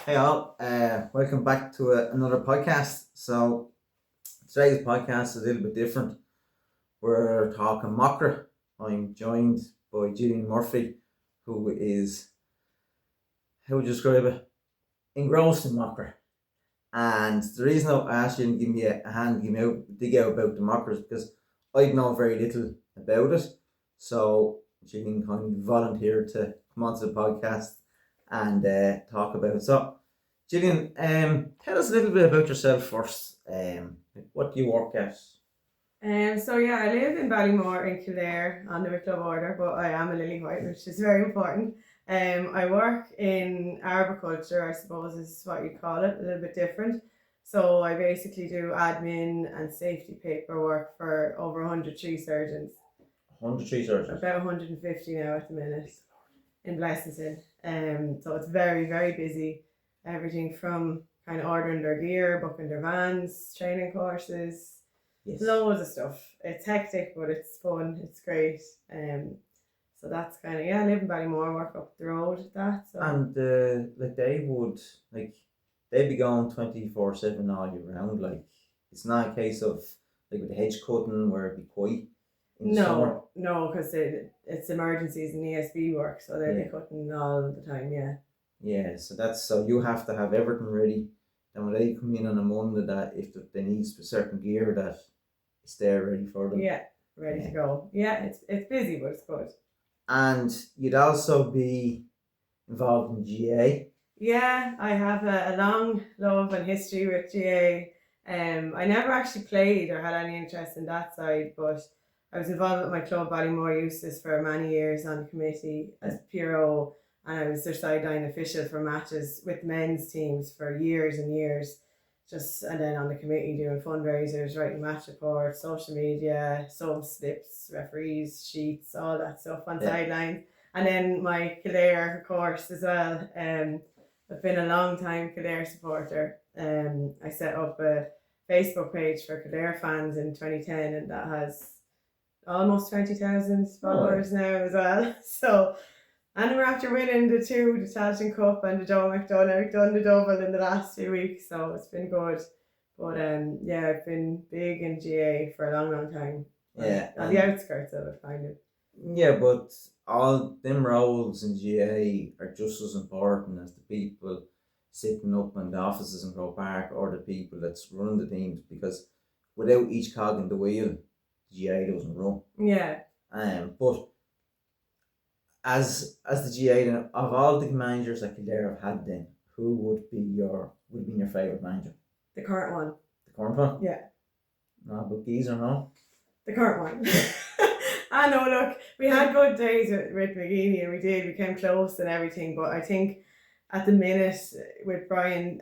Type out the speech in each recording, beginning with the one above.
Hey all, welcome back to another podcast. So today's podcast is a little bit different. We're talking Macra. I'm joined by Gillian Murphy, who is, how would you describe it, engrossed in Macra. And the reason I asked you to give me a hand, dig out about the Macra is because I know very little about it. So Gillian kindly volunteered to come onto the podcast and talk about it. So Gillian, tell us a little bit about yourself first. What do you work at? I live in Ballymore in Kildare on the Wicklow border, but I am a lily white, which is very important. I work in arboriculture, I suppose is what you call it, a little bit different. So I basically do admin and safety paperwork for over 100 tree surgeons. 100 tree surgeons? About 150 now at the minute in Blessington. So it's very, very busy. Everything from kind of ordering their gear, booking their vans, training courses. Yes. Loads of stuff. It's hectic, but it's fun. It's great. So that's kind of, I live in Ballymore, work up the road at that. So. And they'd be going 24/7 all year round. Like, it's not a case of like with the hedge cutting where it'd be quiet in the summer. No, because it's emergencies and ESB work, so they'd be cutting all the time. Yeah, so you have to have everything ready. And when they come in on a Monday, that if they need certain gear, that it's there ready for them. Yeah, ready to go. Yeah, it's busy, but it's good. And you'd also be involved in GA. Yeah, I have a long love and history with GA. I never actually played or had any interest in that side, but I was involved with my club Ballymore Eustace for many years on the committee as PRO, and I was their sideline official for matches with men's teams for years and years. And then on the committee doing fundraisers, writing match reports, social media, slips, referees, sheets, all that stuff on sidelines. And then my Kildare course as well. I've been a long time Kildare supporter. I set up a Facebook page for Kildare fans in 2010, and that has almost 20,000 followers now as well. So, and we're after winning the Tailteann Cup and the Joe McDonough. We've done the double in the last 2 weeks, so it's been good. But I've been big in GA for a long, long time. Yeah. On the outskirts of it, kind of. Yeah, but all them roles in GA are just as important as the people sitting up in the offices in Croke Park or the people that's running the teams, because without each cog in the wheel, GA doesn't run. Yeah. But as the GA, of all the managers that Kildare have had, then who would be your favourite manager? The current one. The current one? Yeah. No, but these or no? The current one. I know, look, we had good days with McGeaney, and we came close and everything, but I think at the minute with Brian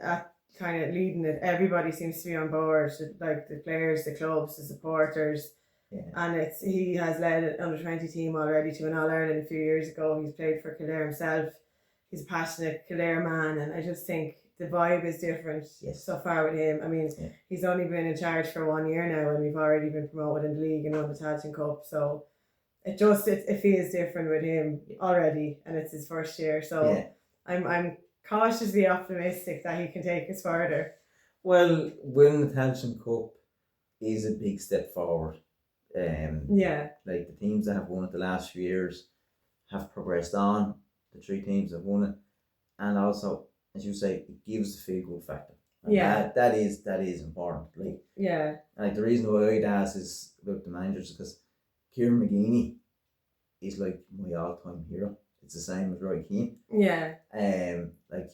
kind of leading it, everybody seems to be on board, like the players, the clubs, the supporters. Yeah. And he has led an under-20 team already to an All-Ireland a few years ago. He's played for Kildare himself. He's a passionate Kildare man, and I just think the vibe is different so far with him. I mean, he's only been in charge for 1 year now, and we've already been promoted in the league and won the Tailteann Cup. So it feels different with him already, and it's his first year. So I'm cautiously optimistic that he can take us further. Well, winning the Tailteann Cup is a big step forward. Like the teams that have won it the last few years have progressed on. The 3 teams have won it, and also, as you say, it gives the feel good factor. And that is important. Like the reason why I'd ask is about the managers, because Kieran McGeaney is like my all-time hero. It's the same as Roy Keane. Yeah. Like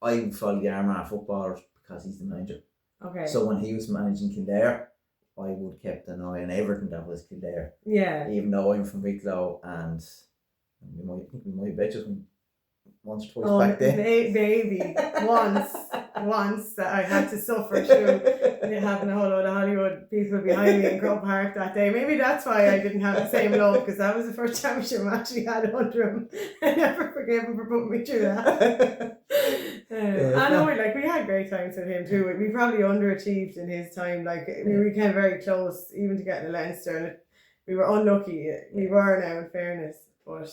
I follow the Armagh footballers because he's the manager. Okay. So when he was managing Kildare, I would kept an eye on everything that was Kildare. Yeah. Even though I'm from Wicklow, and we might bet you once or twice back then. Maybe once that I had to suffer through having a whole load of Hollywood people behind me in Croke Park that day. Maybe that's why I didn't have the same love, because that was the first championship match he had under him. I never forgive him for putting me through that. I know, we had great times with him too. We probably underachieved in his time. We came very close, even to getting a Leinster, and we were unlucky. We were now, in fairness, but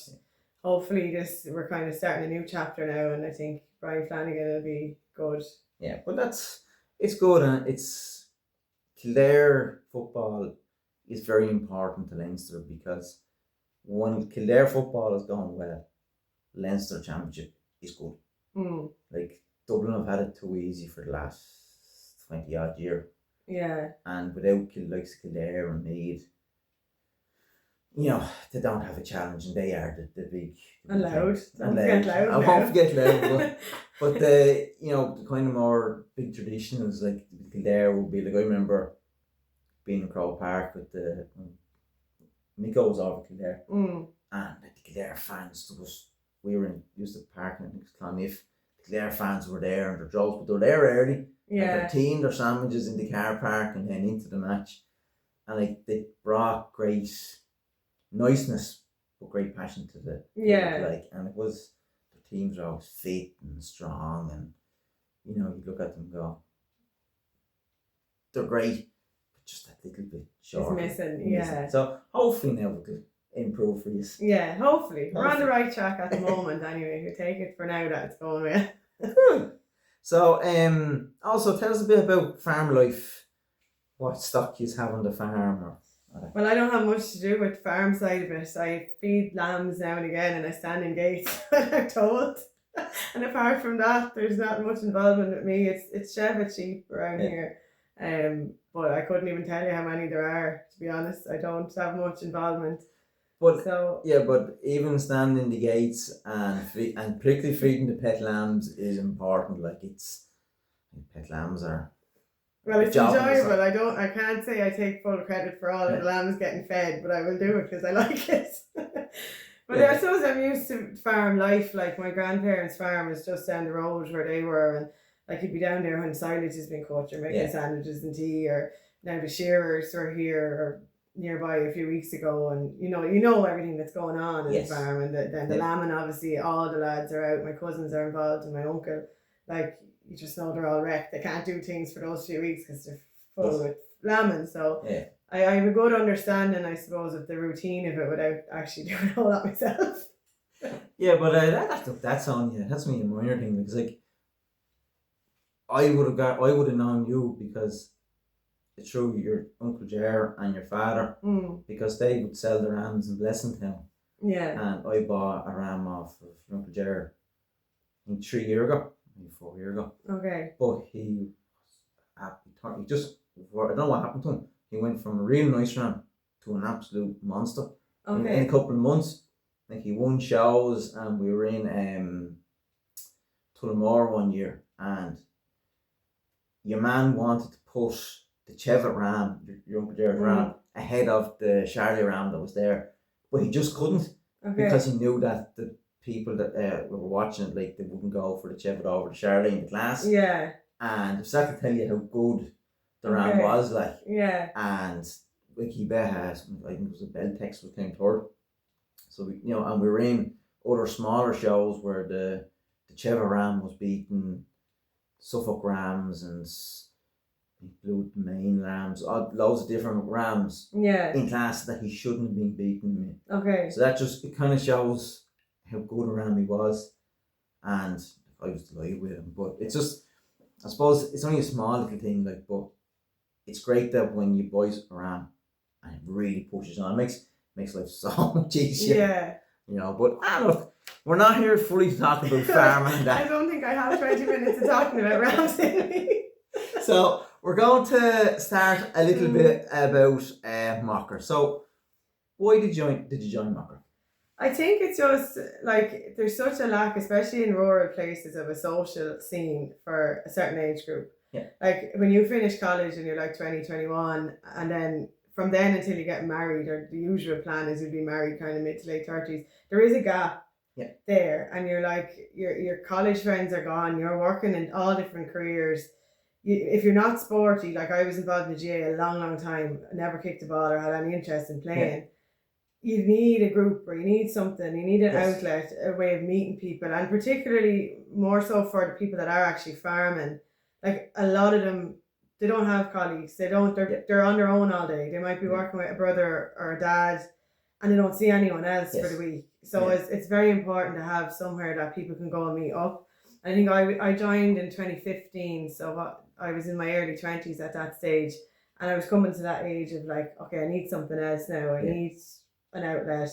hopefully we're kind of starting a new chapter now, and I think Brian Flanagan will be good. Yeah, but it's good, and it's Kildare football is very important to Leinster, because when Kildare football is going well, Leinster Championship is good. Like Dublin have had it too easy for the last 20 odd year. Yeah. And without Kildare and Meath, they don't have a challenge, and they are the big. And loud. Don't forget loud. I won't forget loud, but the kind of more big traditions like Kildare would be like, I remember being in Crow Park with the Miko was over Kildare, and like the Kildare fans, we were used to parking in Clonmif. The Kildare fans were there and their jobs, but they were there early. Yeah. And they teamed their sandwiches in the car park and then into the match, and like they brought great niceness but great passion to the and it was, the teams are always fit and strong, and you look at them and go, they're great, but just that little bit short. It's missing. So hopefully now we could improve for you. Yeah, hopefully. We're on the right track at the moment anyway. We take it for now that it's going well. So also tell us a bit about farm life. What stock you have on the farm? Well, I don't have much to do with the farm side of it. I feed lambs now and again, and I stand in gates when I'm told. And apart from that, there's not much involvement with me. It's Cheviot sheep around here. But I couldn't even tell you how many there are, to be honest. I don't have much involvement. But even standing the gates and particularly feeding the pet lambs is important. Like pet lambs are. Well, it's enjoyable. I can't say I take full credit for all of the lambs getting fed, but I will do it because I like it. But I suppose I'm used to farm life. Like my grandparents' farm is just down the road where they were, and like you'd be down there when silage has been cut, you're making sandwiches and tea, or now the shearers were here or nearby a few weeks ago, and you know everything that's going on in the farm, and then the lambing, obviously all the lads are out, my cousins are involved and my uncle, like you just know they're all wrecked, they can't do things for those few weeks because they're full with lambing, so I have a good understanding, I suppose, of the routine of it without actually doing a whole lot myself. But that's on you. That's only a minor thing, because like I would have known you because it's through your Uncle Ger and your father, because they would sell the rams in Blessingtown. Yeah. And I bought a ram off of your Uncle Ger, I think 3 years ago, maybe 4 years ago. Okay. But he just, I don't know what happened to him. He went from a real nice ram to an absolute monster. Okay. In a couple of months. Like he won shows, and we were in Tullamore one year, and your man wanted to put the Cheviot ram, your Uncle Gerard's ram, ahead of the Charlie ram that was there, but he just couldn't, because he knew that the people that were watching it, like, they wouldn't go for the Cheviot over the Charlie in the class. Yeah. And I start to tell you how good the ram was, like. Yeah. And like he has, I think it was a Beltex was came third. So we, and we were in other smaller shows where the Cheviot ram was beating Suffolk rams and Blue Main lambs, loads of different rams in class that he shouldn't have been beaten. Okay. So that it kind of shows how good a ram he was, and I was delighted with him. But it's just, I suppose it's only a small little thing, like, but it's great that when you buy a ram and it really pushes on, it makes life so much easier. Yeah. But look, we're not here fully to talk about farming and that. I don't think I have 20 minutes of talking about rams in me. So we're going to start a little bit about Macra. So why did you join Macra? I think it's just like there's such a lack, especially in rural places, of a social scene for a certain age group. Yeah. Like when you finish college and you're like 20, 21, and then from then until you get married, or the usual plan is you'll be married kind of mid to late 30s, there is a gap there, and you're like, your college friends are gone, you're working in all different careers. If you're not sporty, like I was involved in the GA a long time, never kicked a ball or had any interest in playing, you need a group, or you need something, you need an outlet, a way of meeting people, and particularly more so for the people that are actually farming. Like a lot of them, they don't have colleagues, they're on their own all day, they might be working with a brother or a dad, and they don't see anyone else for the week. So it's very important to have somewhere that people can go and meet up. I think I joined in 2015, so I was in my early 20s at that stage, and I was coming to that age of like, okay, I need something else now. I need an outlet,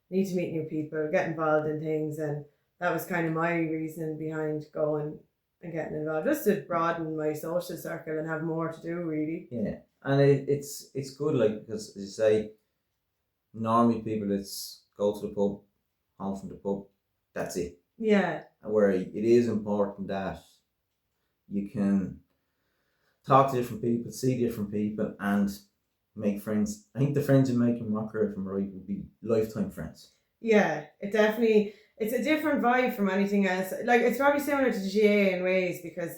need to meet new people, get involved in things, and that was kind of my reason behind going and getting involved, just to broaden my social circle and have more to do, really. Yeah, and it's good, like, because as you say, normally people, it's go to the pub, home from the pub, that's it. Yeah. Where it is important that you can talk to different people, see different people, and make friends. I think the friends you make in Macra, if I'm right, would be lifetime friends. Yeah, it's a different vibe from anything else. Like, it's probably similar to GA in ways, because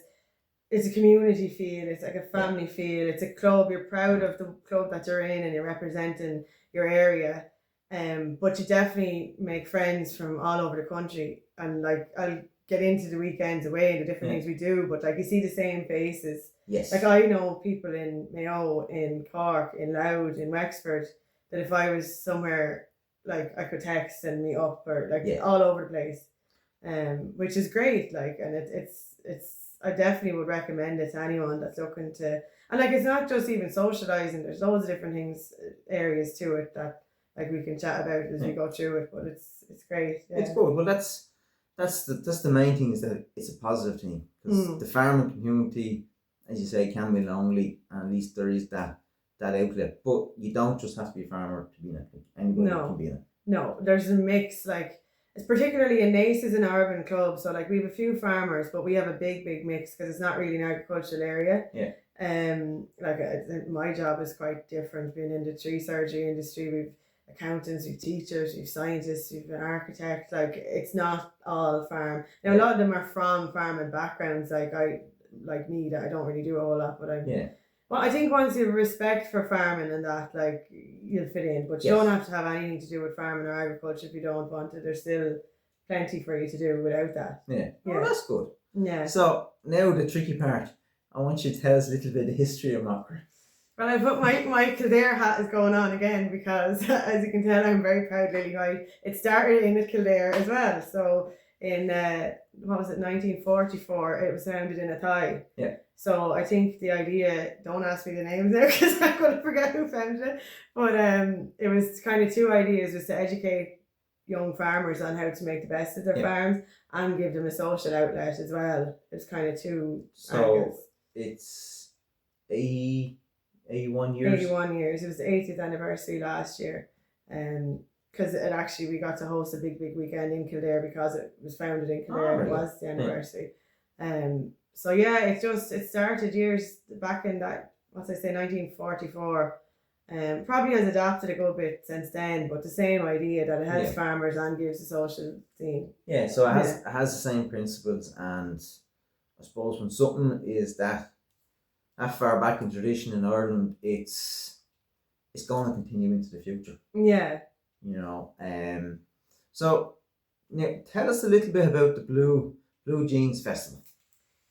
it's a community feel, it's like a family feel, it's a club, you're proud of the club that you're in and you're representing your area. But you definitely make friends from all over the country, and like, I'll get into the weekends away and the different things we do, but like, you see the same faces. Yes. Like, I know people in Mayo, in Cork, in Louth, in Wexford, that if I was somewhere, like, I could text and meet up, or like all over the place, which is great. Like, and it's I definitely would recommend it to anyone that's looking to, and like, it's not just even socializing. There's loads of different things, areas to it that like we can chat about as we go through it. But it's great. Yeah. It's good. Well, that's the main thing, is that it's a positive thing, because the farming community, as you say, can be lonely, and at least there is that outlet. But you don't just have to be a farmer to be in it. Anybody can be in it. No, there's a mix. Like, it's particularly in Nace is an urban club, so like, we have a few farmers, but we have a big mix, because it's not really an agricultural area. Yeah. Like, my job is quite different, being in the tree surgery industry. We've accountants, we've teachers, we've scientists, we've an architect. Like, it's not all farm. Now, a lot of them are from farming backgrounds, like me, that I don't really do a whole lot, but well, I think once you have respect for farming and that, like, you'll fit in. But you don't have to have anything to do with farming or agriculture if you don't want to. There's still plenty for you to do without that. Yeah. Oh, that's good. Yeah. So now the tricky part. I want you to tell us a little bit of the history of Macra. Well, I put my Kildare hat is going on again, because as you can tell, I'm very proud Lily White. It started in Kildare as well. So in 1944, it was founded in Athy. Yeah. So I think the idea, don't ask me the names there, because I'm going to forget who founded it. But it was kind of two ideas: was to educate young farmers on how to make the best of their farms, and give them a social outlet as well. It's kind of two angles. It's 81 years. 81 years. It was the 80th anniversary last year. Because we got to host a big weekend in Kildare, because it was founded in Kildare. It was the anniversary. So yeah, it started years back in that, 1944. Probably has adapted a good bit since then, but the same idea, that it helps farmers and gives a social scene. Yeah, so it has the same principles, and I suppose when something is that far back in tradition in Ireland, it's going to continue into the future. Yeah. So now tell us a little bit about the Blue Jeans Festival.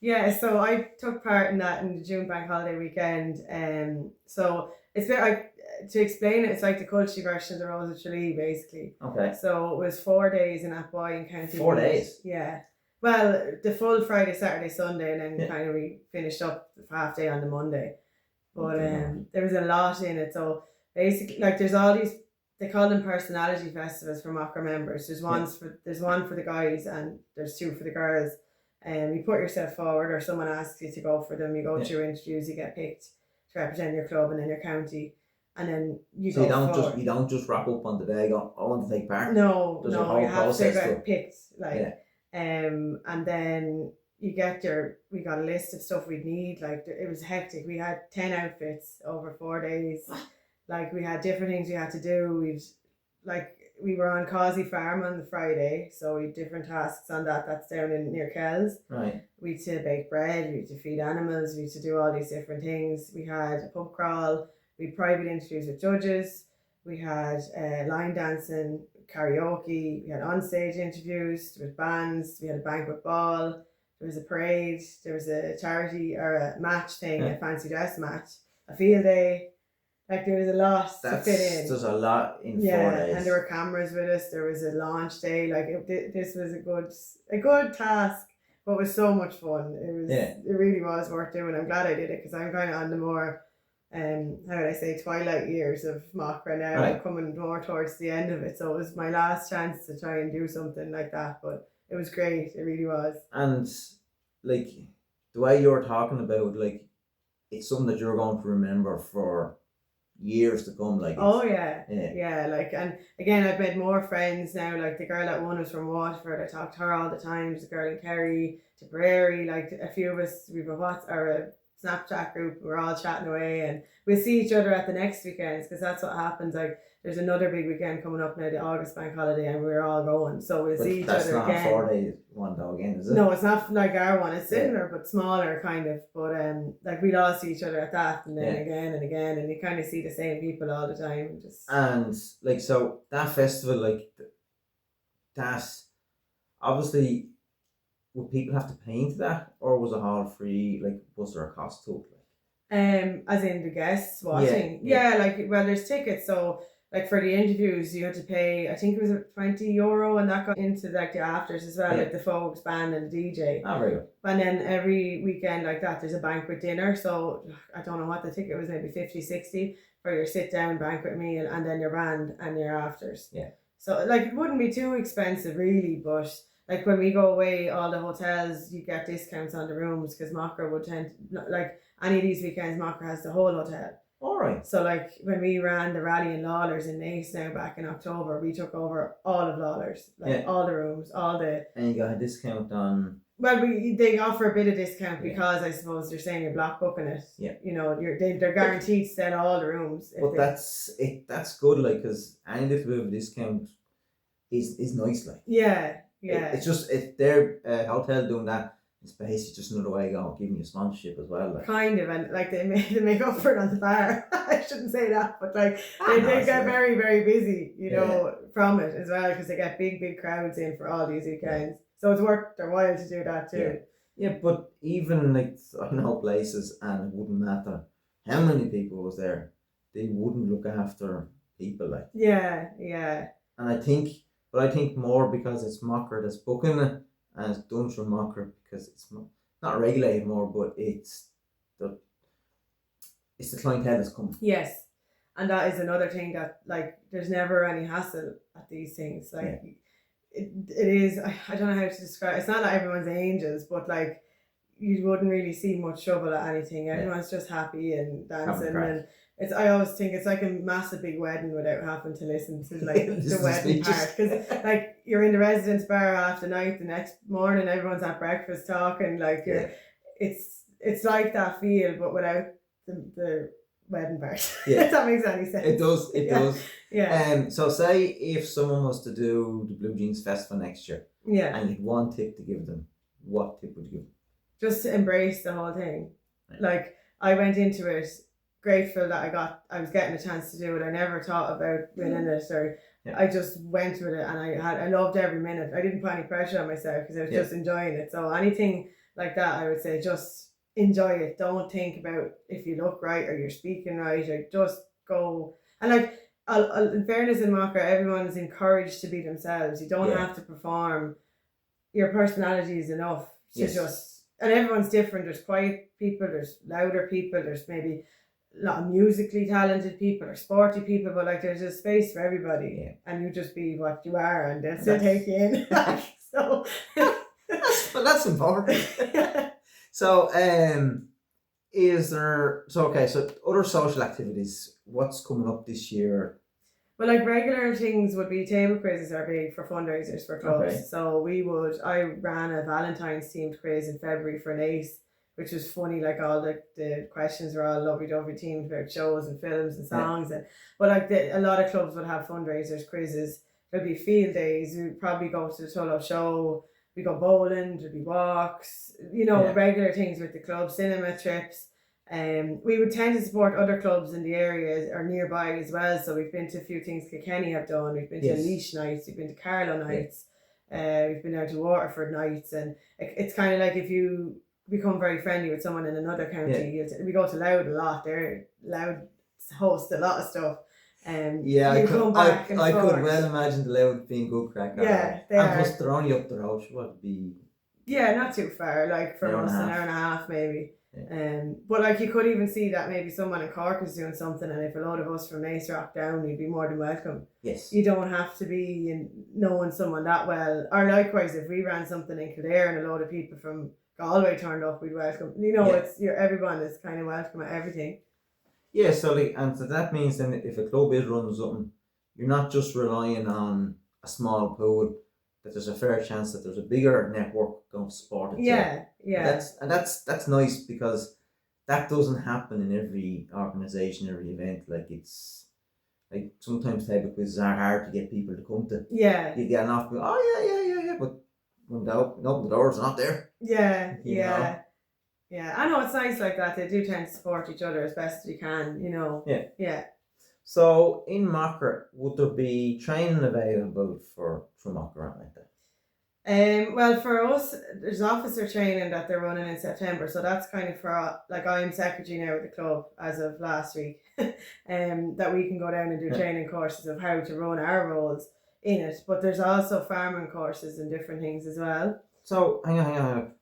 Yeah, so I took part in that in the June bank holiday weekend. So it's to explain it, it's like the culture version of the Rose of Tralee, basically. Okay. So it was 4 days in Athy in County. 4 days? Yeah. Well, the full Friday, Saturday, Sunday, and then kind of we finished up the half day on the Monday. But there was a lot in it. So basically, like, there's all these, they call them personality festivals for Macra members. There's one for the guys, and there's two for the girls. You put yourself forward, or someone asks you to go for them. You go through interviews, you get picked to represent your club and then your county, and then you go forward. You don't just rock up on the day, go, I want to take part. No, you have to get picked, and then we got a list of stuff we'd need. Like, it was hectic. We had 10 outfits over 4 days. Like, we had different things we had to do. We were on Causey Farm on the Friday, so we had different tasks on that. That's down in near Kells. Right. We had to bake bread, we had to feed animals, we had to do all these different things. We had a pub crawl, we had private interviews with judges, we had line dancing, karaoke, we had onstage interviews, there was bands, we had a banquet ball, there was a parade, there was a charity or a match thing, a fancy dress match, a field day. Like, there was a lot to fit in. There's a lot in 4 days. Yeah, and there were cameras with us. There was a launch day. Like, this was a good task, But it was so much fun. Yeah. It really was worth doing. I'm glad I did it because I'm kind of on the more, how would I say, twilight years of Macra now. Right. I'm coming more towards the end of it. So it was my last chance to try and do something like that. But it was great. It really was. And like the way you're talking about, like it's something that you're going to remember for years to come. Like Oh yeah. yeah. Like, and again, I've made more friends now. Like the girl that won was from Waterford. I talk to her all the time. There's a girl in Kerry, Tipperary. Like a few of us, we've a Snapchat group. We're all chatting away, and we'll see each other at the next weekends because that's what happens. Like there's another big weekend coming up now, the August bank holiday, and we're all going. So we'll see each other again. That's not a 4-day one though again, is it? No, it's not like our one. It's similar but smaller kind of. But like we'll all see each other at that, and then again and again, and you kind of see the same people all the time. And like so that festival, like that, obviously, would people have to pay into that, or was it all free? Like, was there a cost to it? As in the guests watching. Yeah, like there's tickets, so. Like for the interviews, you had to pay, I think it was €20, and that got into like the afters as well, like the folks band and the DJ. Oh, very good. And then every weekend like that, there's a banquet dinner. So I don't know what the ticket was, maybe 50, 60 for your sit down banquet meal, and then your band and your afters. Yeah. So like it wouldn't be too expensive really, but like when we go away, all the hotels, you get discounts on the rooms because Macra would tend, like any of these weekends, Macra has the whole hotel. All right. So like when we ran the rally in Lawlers in Naas now back in October, we took over all of Lawlers, all the rooms, all the. And you got a discount on. Well, they offer a bit of discount because I suppose they're saying you're block booking it. Yeah. You know, they're guaranteed to sell all the rooms. But that's it. That's good, like, because any little bit of a discount is nice, like. Yeah. It's just if their hotel doing that. It's basically just another way of giving you sponsorship as well. Like. Kind of, and like they make up for it on the bar. I shouldn't say that, but like they get very, very busy, you know, from it as well because they get big crowds in for all these weekends. So it's worth their while to do that too. Yeah, but even like I know places, and it wouldn't matter how many people was there, they wouldn't look after people like. Yeah. And I think more because it's Macra that's booking it. And it's done through Macra because it's not regulated more, but it's the clientele that's coming. Yes, and that is another thing that like there's never any hassle at these things. Like it is. I don't know how to describe. It's not like everyone's angels, but like you wouldn't really see much trouble at anything. Everyone's just happy and dancing, and it's. I always think it's like a massive big wedding without having to listen to like the wedding part because like you're in the residence bar half the night, the next morning everyone's at breakfast talking like it's like that feel but without the wedding part. If that makes any sense. It does. Yeah. So say if someone was to do the Blue Jeans Festival next year, and you'd one tip to give them, what tip would you give them? Just to embrace the whole thing. Right. Like I went into it grateful that I was getting a chance to do it. I never thought about winning it or I just went with it and I loved every minute. I didn't put any pressure on myself because I was just enjoying it. So anything like that, I would say just enjoy it. Don't think about if you look right or you're speaking right, or just go. And like in fairness in Macra, everyone is encouraged to be themselves. You don't have to perform. Your personality is enough to just, and everyone's different. There's quiet people, there's louder people, there's maybe a lot of musically talented people or sporty people, but like there's a space for everybody, and you just be what you are, and they'll still take you in. So, but that's important. So, is there? So okay. So other social activities. What's coming up this year? Well, like regular things would be table quizzes are big for fundraisers for clubs. Okay. So I ran a Valentine's themed quiz in February for Naas, which was funny. Like all the questions were all lovely-dovey themed about shows and films and songs. But like a lot of clubs would have fundraisers, quizzes. There'd be field days. We'd probably go to the Tullow show. We go bowling. There'd be walks. Regular things with the club, cinema trips. We would tend to support other clubs in the area or nearby as well. So we've been to a few things Kilkenny have done. We've been to Laois nights. We've been to Carlow nights. We've been down to Waterford nights, and it's kind of like if you become very friendly with someone in another county. We go to Loud a lot. Loud host a lot of stuff. I could well imagine the Loud being good crack. Yeah, and plus they're only up the road. What would be Yeah, not too far. Like from Hour and us, a an half. hour and a half maybe. Yeah. But like you could even see that maybe someone in Cork is doing something, and if a load of us from Nace rock down, you'd be more than welcome. Yes. You don't have to be knowing someone that well. Or likewise, if we ran something in Kildare and a load of people from Galway turned up, we'd welcome. You know, Yeah. everyone is kind of welcome at everything. Yeah, so like, and so that means then if a club is running something, you're not just relying on a small pool, that there's a fair chance that there's a bigger network going to support it too. Yeah. And that's nice, because that doesn't happen in every organisation, every event. Like, it's like sometimes table quizzes are hard to get people to come to. Yeah. You get an off, oh yeah, but when they open the doors, not there. Yeah, You know? Yeah, I know it's nice like that. They do tend to support each other as best as you can, you know. Yeah. So in Macra, would there be training available for Macra like that? Well, for us, there's officer training that they're running in September, so that's kind of for, like, I'm secretary now at the club as of last week, that we can go down and do training courses of how to run our roles in it. But there's also farming courses and different things as well. So hang on.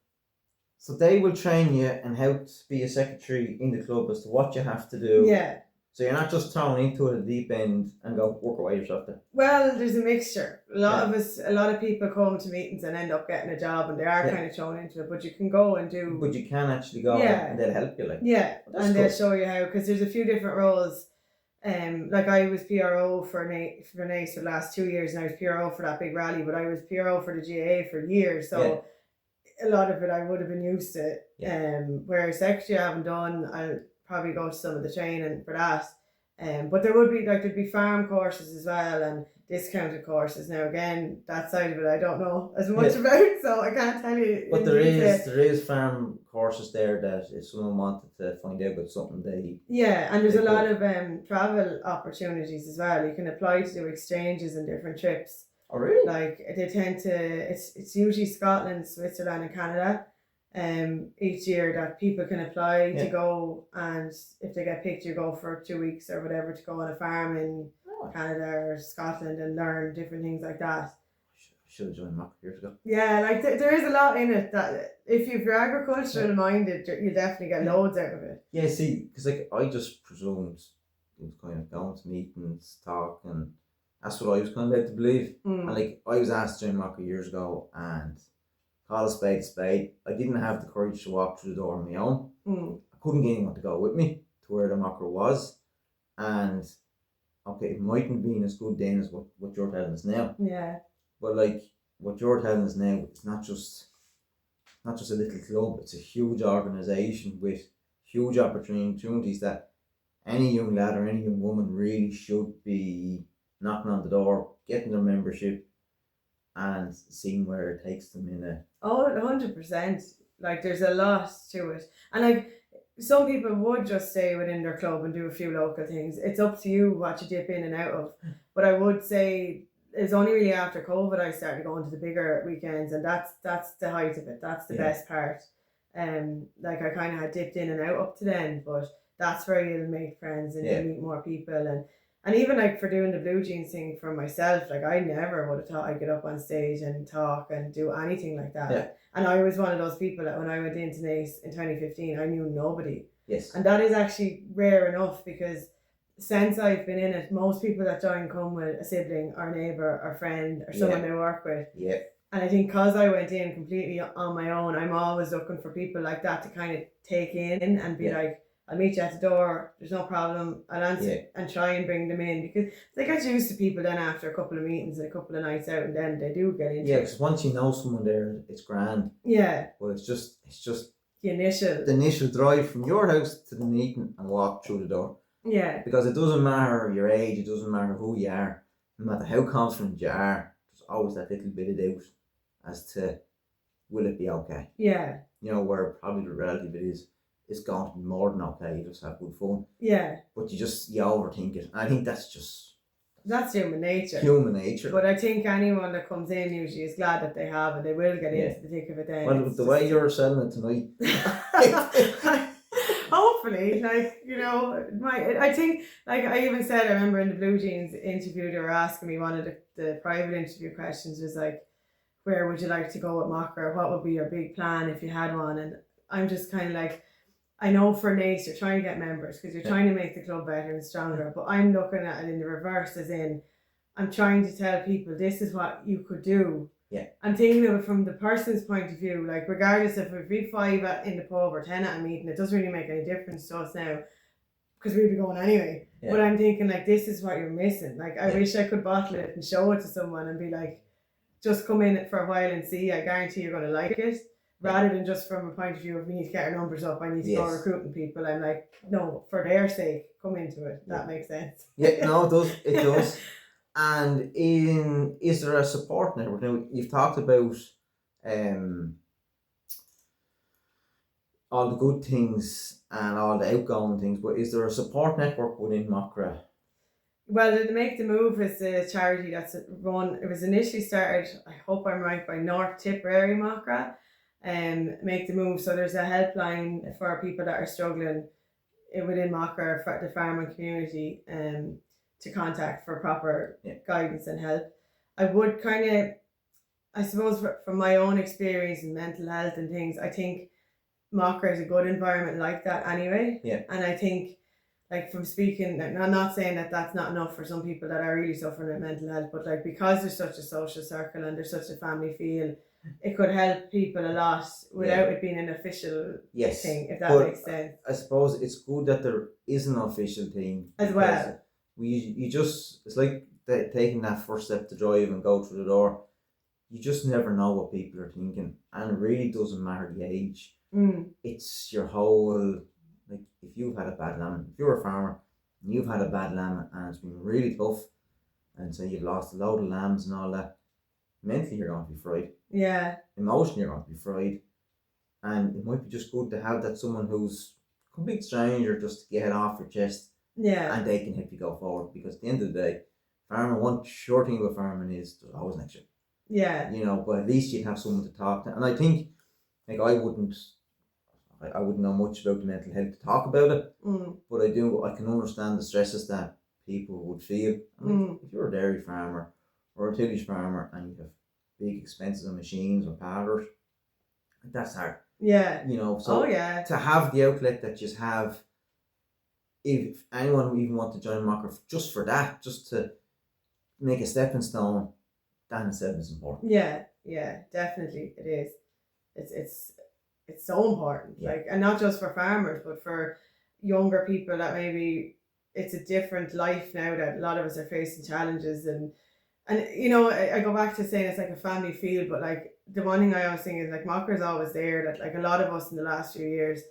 So they will train you and how to be a secretary in the club as to what you have to do. Yeah. So you're not just thrown into it at the deep end and go work away yourself there. Well, there's a mixture. A lot of people come to meetings and end up getting a job, and they are kind of thrown into it. But you can go and do. But you can actually go and they'll help you, like. Yeah, and they'll show you how, because there's a few different roles. Like I was PRO for Nace for the last 2 years, and I was PRO for that big rally. But I was PRO for the GAA for years, so a lot of it I would have been used to. Whereas secretary I haven't done. I'll probably go to some of the training for that. But there'd be farm courses as well, and discounted courses. Now again, that side of it I don't know as much about, so I can't tell you. But there is farm courses there that if someone wanted to find out about something, and there's a lot of travel opportunities as well. You can apply to do exchanges and different trips. Oh really? Like they tend to, it's usually Scotland, Switzerland, and Canada. Each year that people can apply to go, and if they get picked, you go for 2 weeks or whatever to go on a farm in Canada or Scotland and learn different things like that. I should have joined Macra years ago. Yeah, like there is a lot in it that if you're agricultural minded, you definitely get loads out of it. Yeah, see, because like I just presumed it was kind of going to meetings, talk, and that's what I was kind of led to believe. And like I was asked to join Macra years ago, and call a spade. I didn't have the courage to walk through the door on my own. I couldn't get anyone to go with me to where the Macra was. And okay, it mightn't have been as good then as what you're telling us now. Yeah. But like what you're telling us now, it's not just a little club, it's a huge organisation with huge opportunities that any young lad or any young woman really should be knocking on the door, getting their membership, and seeing where it takes them in a... Oh, 100%. Like, there's a lot to it. And, like, some people would just stay within their club and do a few local things. It's up to you what you dip in and out of. But I would say it's only really after COVID I started going to the bigger weekends, and that's the height of it. That's the best part. Like, I kind of had dipped in and out up to then, but that's where you'll make friends and you'll meet more people. And even like for doing the blue jeans thing for myself, like I never would have thought I'd get up on stage and talk and do anything like that. Yeah. And I was one of those people that when I went into Nace in 2015, I knew nobody. Yes. And that is actually rare enough, because since I've been in it, most people that join come with a sibling or neighbour or friend or someone they work with. Yeah. And I think because I went in completely on my own, I'm always looking for people like that to kind of take in and be like, I'll meet you at the door, there's no problem, I'll answer and try and bring them in, because they get used to people then after a couple of meetings and a couple of nights out, and then they do get into it. because once you know someone there, it's grand. Yeah. But it's just the initial drive from your house to the meeting and walk through the door. Yeah. Because it doesn't matter your age, it doesn't matter who you are, no matter how confident you are, there's always that little bit of doubt as to will it be okay. Yeah. You know, where probably the reality of it is, it's going to be more than okay, you just have good fun. Yeah. But you overthink it. I think that's human nature. Human nature. But I think anyone that comes in usually is glad that they have, and they will get into the thick of it then. Well, the way you're selling it tonight. Hopefully, like, you know, I think, like I even said, I remember in the Blue Jeans interview, they were asking me, one of the private interview questions was like, where would you like to go with Macra? What would be your big plan if you had one? And I'm just kind of like, I know for Nace, you're trying to get members because you're trying to make the club better and stronger. But I'm looking at it in the reverse, as in, I'm trying to tell people this is what you could do. Yeah. I'm thinking of it from the person's point of view. Like, regardless if we 5 in the pub or 10 at a meeting, it doesn't really make any difference to us now because we'd be going anyway. Yeah. But I'm thinking, like, this is what you're missing. Like, I wish I could bottle it and show it to someone and be like, just come in for a while and see. I guarantee you're going to like it. Rather than just from a point of view of we need to get our numbers up, I need to go recruiting people. I'm like, no, for their sake, come into it. That makes sense. Yeah, no, it does. It does. And is there a support network? Now, you've talked about all the good things and all the outgoing things, but is there a support network within Macra? Well, the Make the Move is a charity that's run. It was initially started, I hope I'm right, by North Tipperary Macra. Make the Move. So there's a helpline for people that are struggling within Macra, for the farming community, to contact for proper guidance and help. I would kind of, I suppose, from my own experience in mental health and things, I think Macra is a good environment like that anyway. Yeah. And I think, like, from speaking, like, I'm not saying that that's not enough for some people that are really suffering with mental health, but like, because there's such a social circle and there's such a family feel, it could help people a lot without it being an official thing, if that makes sense. I suppose it's good that there is an official thing as well. It's like taking that first step to drive and go through the door. You just never know what people are thinking, and it really doesn't matter the age. It's your whole, like, if you've had a bad lamb, if you're a farmer and you've had a bad lamb and it's been really tough, and so you've lost a load of lambs and all that, mentally you're going to be fried. Yeah. Emotionally you're going to be fried. And it might be just good to have that someone who's a complete stranger just to get it off your chest. Yeah. And they can help you go forward, because at the end of the day, farming, one sure thing about farming is there's always an extra. Yeah. You know, but at least you'd have someone to talk to. And I think, like, I wouldn't know much about the mental health to talk about it, but I can understand the stresses that people would feel. I mean, if you're a dairy farmer or a tillage farmer and you have big expenses on machines or powders, that's hard. Yeah. You know, so to have the outlet that you have, if anyone would even want to join Macra just for that, just to make a stepping stone, that in itself is important. Yeah, definitely it is. It's so important. Like, and not just for farmers, but for younger people that maybe it's a different life now, that a lot of us are facing challenges, and you know, I go back to saying it's like a family feel, but like, the one thing I always think is, like, Macra is always there, that like a lot of us in the last few years,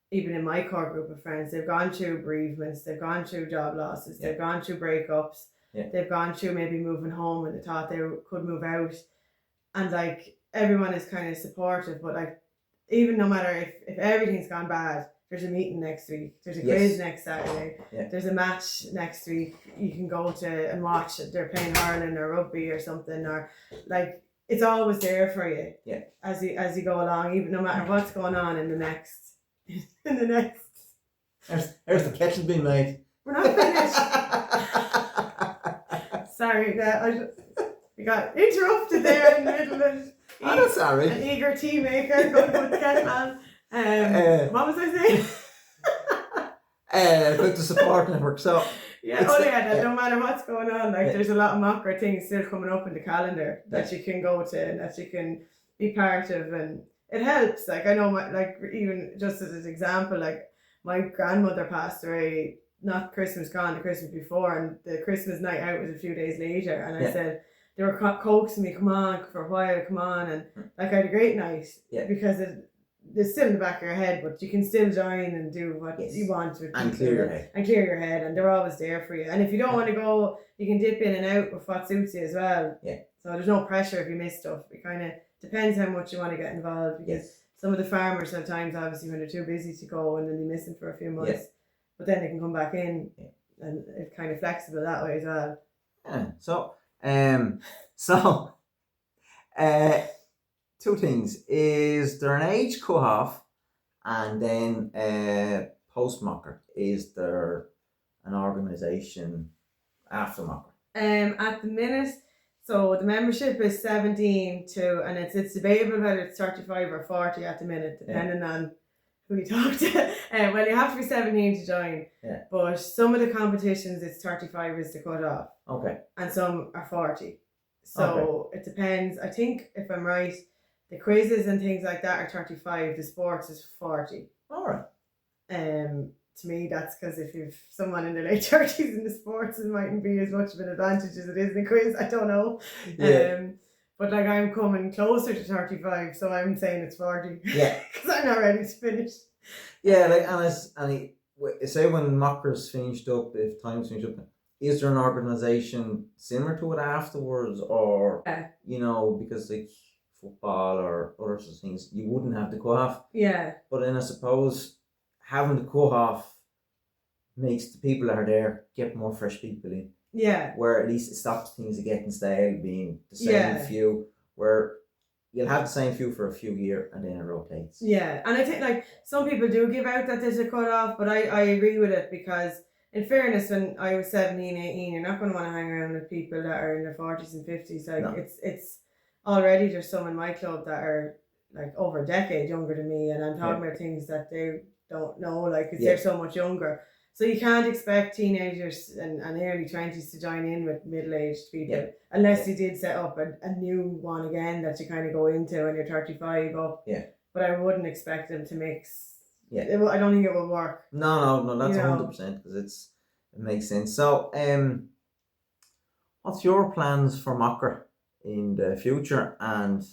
even in my core group of friends, they've gone through bereavements, they've gone through job losses, they've gone through breakups, they've gone through maybe moving home and they thought they could move out, and like, everyone is kind of supportive, but like, even no matter if everything's gone bad, there's a meeting next week, there's a quiz next Saturday, there's a match next week you can go to and watch. They're playing hurling or rugby or something, or like, it's always there for you as you go along, even no matter what's going on in the next There's the kitchen being made. We're not finished. Sorry, we got interrupted there in the middle of that's alright. An eager tea maker going to put the kettle on. What was I saying? About the support network. So no matter what's going on, like, there's a lot of Macra things still coming up in the calendar that you can go to and that you can be part of, and it helps. Like, I know, even just as an example, like, my grandmother passed away, not Christmas gone, the Christmas before, and the Christmas night out was a few days later, and I said, they were coaxing me, come on, for a while, come on, and like, I had a great night, because it's still in the back of your head, but you can still join and do what you want with and clear your head, and they're always there for you. And if you don't want to go, you can dip in and out with what suits you as well. So there's no pressure if you miss stuff. It kind of depends how much you want to get involved, because some of the farmers sometimes, obviously, when they're too busy to go, and then they miss them for a few months, but then they can come back in, and it's kind of flexible that way as well. Two things. Is there an age cut-off, and then post-Macra? Is there an organisation after Macra? At the minute, So the membership is 17 to, and it's debatable whether it's 35 or 40 at the minute, depending on who you talk to. Well, you have to be 17 to join. Yeah. But some of the competitions, it's 35 is the cut-off. Okay. And some are 40. So it depends. I think, if I'm right, the quizzes and things like that are 35. The sports is 40. All right. To me, that's because if you've someone in their late 30s in the sports, it mightn't be as much of an advantage as it is in a quiz. I don't know. Yeah. But like, I'm coming closer to 35, so I'm saying it's 40. Yeah. Because I'm not ready to finish. Yeah, like, say when Macra's finished up, if time's finished up, is there an organisation similar to it afterwards, or because like football or other sorts of things, you wouldn't have the cut-off. Yeah. But then I suppose having the cut-off makes the people that are there get more fresh people in. Yeah. Where at least it stops things getting stale, being the same few, where you'll have the same few for a few years and then it rotates. Yeah, and I think like some people do give out that there's a cut-off, but I agree with it, because in fairness, when I was 17, 18, you're not going to want to hang around with people that are in their 40s and 50s. Like, no. It's already, there's some in my club that are like over a decade younger than me, and I'm talking about things that they don't know, like, because they're so much younger. So you can't expect teenagers and early 20s to join in with middle-aged people, unless you did set up a new one again that you kind of go into when you're 35 up. Yeah. But I wouldn't expect them to mix. Yeah. I don't think it will work. No, that's 100%, because it makes sense. So, what's your plans for Macra in the future, and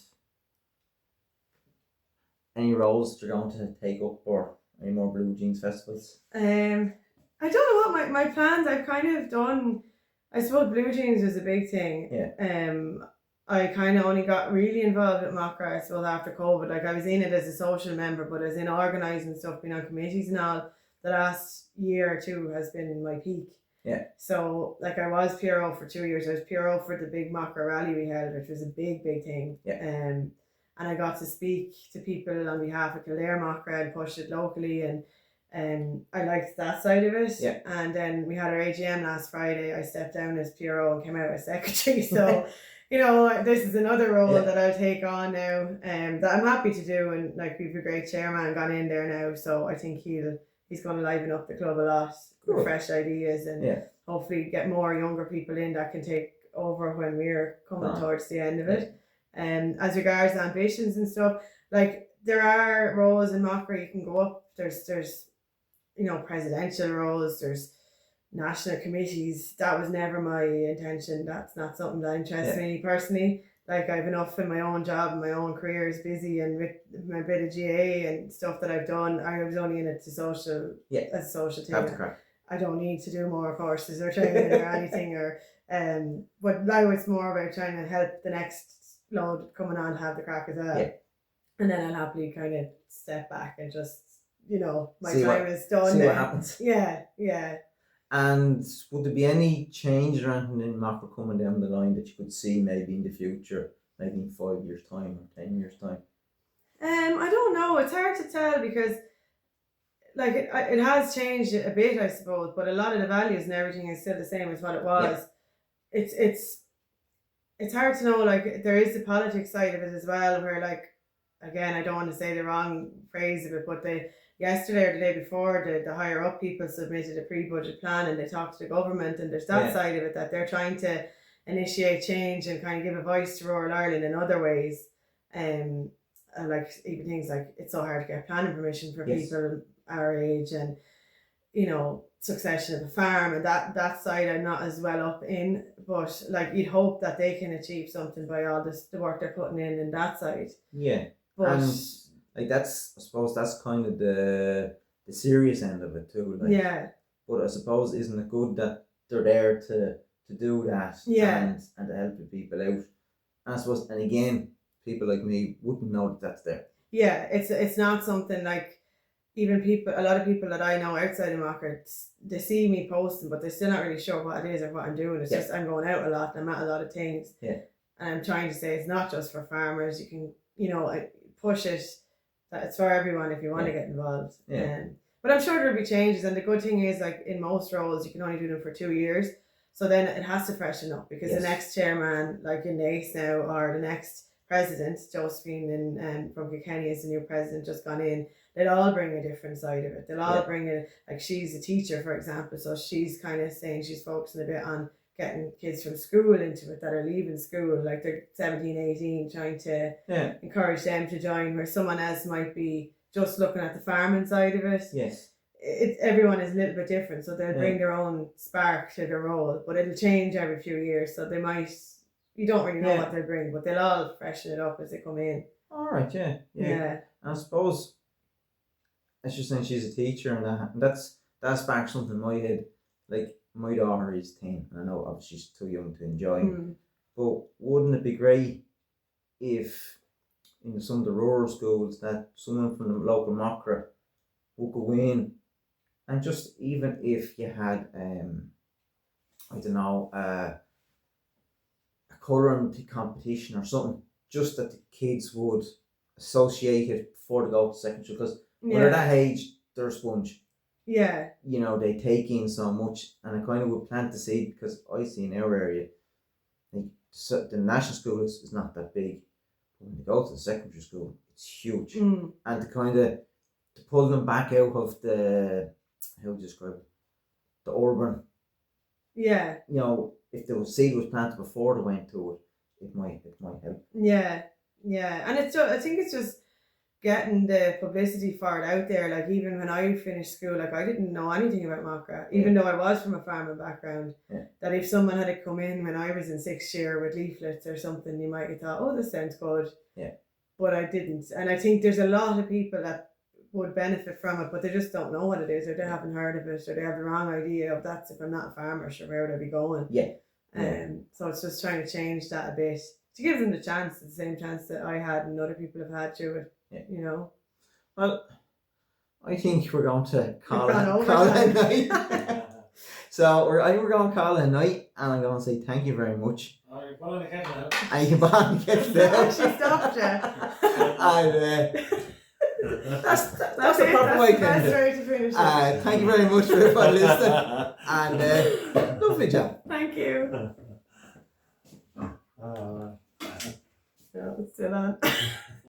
any roles that you're going to take up, or any more Blue Jeans festivals? I don't know what my plans. I've kind of done. I suppose Blue Jeans was a big thing. Yeah. I kind of only got really involved with Macra, I suppose, after COVID. Like, I was in it as a social member, but as in organising stuff, being on committees and all, the last year or two has been my peak. Yeah. So, like, I was PRO for 2 years. I was PRO for the big Macra rally we had, which was a big, big thing. Yeah. And I got to speak to people on behalf of Kildare Macra and push it locally, and I liked that side of it. Yeah. And then we had our AGM last Friday. I stepped down as PRO and came out as secretary. So, this is another role that I'll take on now, that I'm happy to do. And like, we've a great chairman gone in there now, so I think he's going to liven up the club a lot with fresh ideas, and hopefully get more younger people in that can take over when we're coming towards the end of it. As regards ambitions and stuff, like, there are roles in Macra you can go up. There's presidential roles, there's national committees. That was never my intention. That's not something that interests me personally. Like, I've enough in my own job, and my own career is busy, and with my bit of GA and stuff that I've done, I was only in it to social, as a social thing. I don't need to do more courses or training or anything, but now it's more about trying to help the next load coming on have the crack as well. Yeah. And then I'll happily kind of step back and just, my time is done. See what happens. Yeah. And would there be any change or anything in Macra coming down the line that you could see maybe in the future, maybe in 5 years' time or 10 years' time? I don't know. It's hard to tell, because like, it has changed a bit, I suppose, but a lot of the values and everything is still the same as what it was. Yeah. It's hard to know. Like, there is the politics side of it as well, where, like, again, I don't want to say the wrong phrase of it, but yesterday or the day before, the higher up people submitted a pre-budget plan, and they talked to the government, and there's that side of it, that they're trying to initiate change and kind of give a voice to rural Ireland in other ways. And like, even things like, it's so hard to get planning permission for people our age, and succession of the farm, and that side I'm not as well up in, but like, you'd hope that they can achieve something by all the work they're putting in that side. Yeah. But like, I suppose that's kind of the serious end of it too. Like, yeah. But I suppose, isn't it good that they're there to do that? Yeah. And to help the people out. And I suppose, and again, people like me wouldn't know that that's there. Yeah, it's not something like, even a lot of people that I know outside of Macra, they see me posting, but they're still not really sure what it is or what I'm doing. It's just, I'm going out a lot and I'm at a lot of things. Yeah. And I'm trying to say it's not just for farmers. You can, I push it that it's for everyone if you want to get involved. Yeah. But I'm sure there'll be changes, and the good thing is, like, in most roles you can only do them for 2 years. So then it has to freshen up because Yes. the next chairman, like in Nace now, or the next president, Josephine from Kilkenny is the new president, just gone in. They'll all bring a different side of it. They'll all bring it, like she's a teacher, for example, so she's kind of saying she's focusing a bit on getting kids from school into it that are leaving school, like they're 17, 18, trying to encourage them to join, where someone else might be just looking at the farming side of it. Yes. Everyone is a little bit different, so they'll bring their own spark to their role, but it'll change every few years, so they might, you don't really know what they'll bring, but they'll all freshen it up as they come in. Alright, yeah. And I suppose, as you're saying, she's a teacher, and that sparks something in my head. Like, my daughter is 10, and I know obviously she's too young to enjoy, but wouldn't it be great if in some of the rural schools that someone from the local Macra would go in, and just even if you had I don't know, a colouring competition or something, just that the kids would associate it before they go to secondary, because when they're that age, they're a sponge. Yeah. You know, they take in so much, and I kind of would plant the seed, because I see in our area, like, so the national school is not that big, but when they go to the secondary school, it's huge. And to pull them back out of the, how would you describe it, the urban. Yeah. You know, if the seed was planted before they went to it, it might help. Yeah. And it's just, I think it's just getting the publicity for it out there. Like, even when I finished school, like, I didn't know anything about Macra, even though I was from a farming background. That if someone had come in when I was in 6th year with leaflets or something, you might have thought, oh, this sounds good. But I didn't. And I think there's a lot of people that would benefit from it, but they just don't know what it is, or they haven't heard of it, or they have the wrong idea of that's if I'm not a farmer, sure, where would I be going? So it's just trying to change that a bit, to give them the chance, the same chance that I had and other people have had through it, you know. Well, I think we're going to call it a night. So I think we're going to call it a night, and I'm going to say thank you very much. Oh, you put on the kettle now. And you can put on the kettle now. She stopped you. And that's the it. proper way to end way to finish it. Thank you very much for everybody listening, and lovely job. Thank you. No, it's still on.